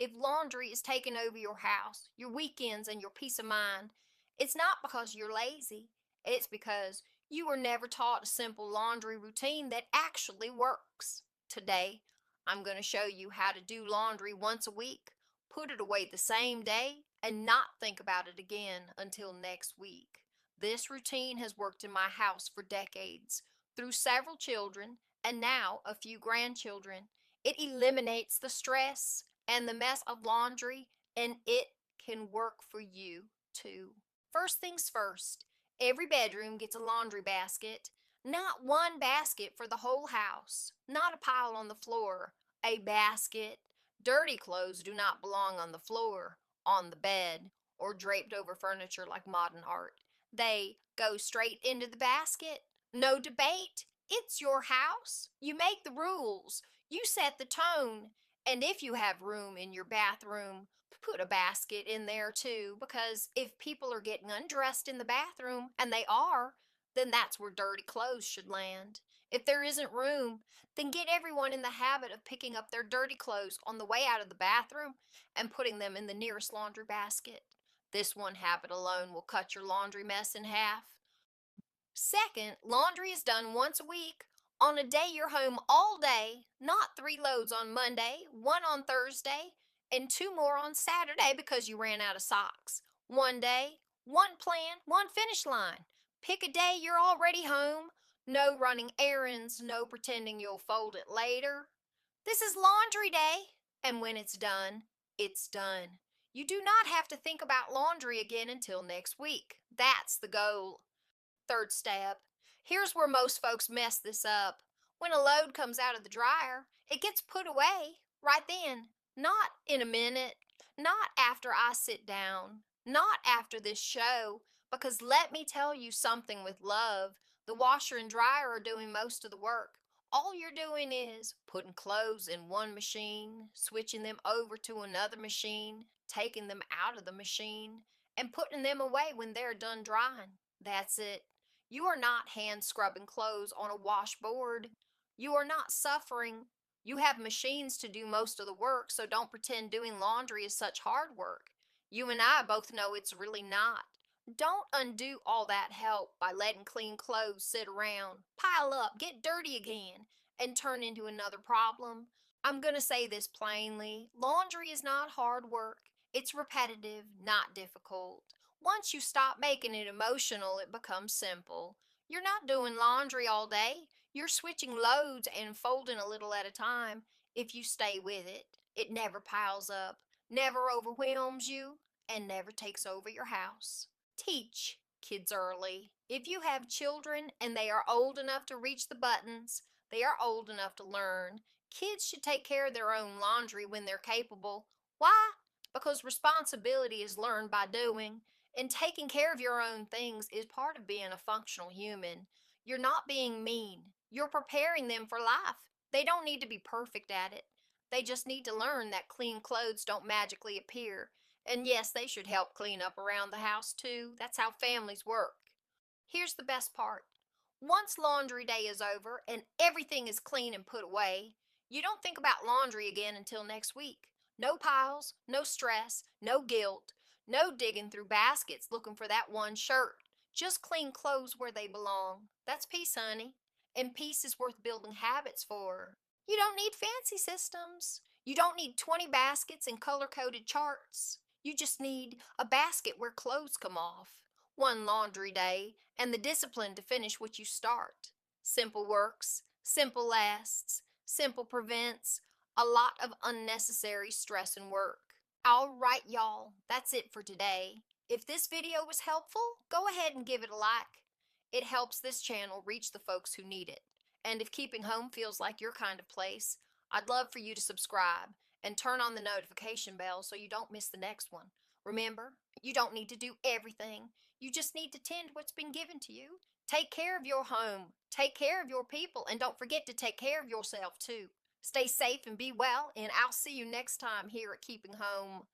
if laundry is taking over your house, your weekends, and your peace of mind, it's not because you're lazy. It's because you were never taught a simple laundry routine that actually works. Today, I'm going to show you how to do laundry once a week, put it away the same day, and not think about it again until next week. This routine has worked in my house for decades, through several children, and now a few grandchildren. It eliminates the stress and the mess of laundry, and it can work for you too. First things first, every bedroom gets a laundry basket. Not one basket for the whole house, not a pile on the floor, a basket. Dirty clothes do not belong on the floor, on the bed, or draped over furniture like modern art. They go straight into the basket. No debate. It's your house. You make the rules. You set the tone. And if you have room in your bathroom, put a basket in there too, because if people are getting undressed in the bathroom, and they are, then that's where dirty clothes should land. If there isn't room, then get everyone in the habit of picking up their dirty clothes on the way out of the bathroom and putting them in the nearest laundry basket. This one habit alone will cut your laundry mess in half. Second, laundry is done once a week on a day you're home all day, not 3 loads on Monday, one on Thursday, and two more on Saturday because you ran out of socks. One day, one plan, one finish line. Pick a day you're already home. No running errands, no pretending you'll fold it later. This is laundry day, and when it's done, it's done. You do not have to think about laundry again until next week. That's the goal. Third step. Here's where most folks mess this up. When a load comes out of the dryer, it gets put away right then. Not in a minute. Not after I sit down. Not after this show. Because let me tell you something with love. The washer and dryer are doing most of the work. All you're doing is putting clothes in one machine, switching them over to another machine, taking them out of the machine, and putting them away when they're done drying. That's it. You are not hand scrubbing clothes on a washboard. You are not suffering. You have machines to do most of the work, so don't pretend doing laundry is such hard work. You and I both know it's really not. Don't undo all that help by letting clean clothes sit around, pile up, get dirty again, and turn into another problem. I'm going to say this plainly. Laundry is not hard work. It's repetitive, not difficult. Once you stop making it emotional, it becomes simple. You're not doing laundry all day. You're switching loads and folding a little at a time. If you stay with it, it never piles up, never overwhelms you, and never takes over your house. Teach kids early. If you have children and they are old enough to reach the buttons, they are old enough to learn. Kids should take care of their own laundry when they're capable. Why? Because responsibility is learned by doing. And taking care of your own things is part of being a functional human. You're not being mean. You're preparing them for life. They don't need to be perfect at it. They just need to learn that clean clothes don't magically appear. And yes, they should help clean up around the house too. That's how families work. Here's the best part. Once laundry day is over and everything is clean and put away, you don't think about laundry again until next week. No piles, no stress, no guilt. No digging through baskets looking for that one shirt. Just clean clothes where they belong. That's peace, honey. And peace is worth building habits for. You don't need fancy systems. You don't need 20 baskets and color-coded charts. You just need a basket where clothes come off. One laundry day, and the discipline to finish what you start. Simple works, simple lasts, simple prevents a lot of unnecessary stress and work. All right, y'all, that's it for today. If this video was helpful, go ahead and give it a like. It helps this channel reach the folks who need it. And if keeping home feels like your kind of place, I'd love for you to subscribe and turn on the notification bell so you don't miss the next one. Remember, you don't need to do everything. You just need to tend what's been given to you. Take care of your home. Take care of your people. And don't forget to take care of yourself too. Stay safe and be well, and I'll see you next time here at Keeping Home.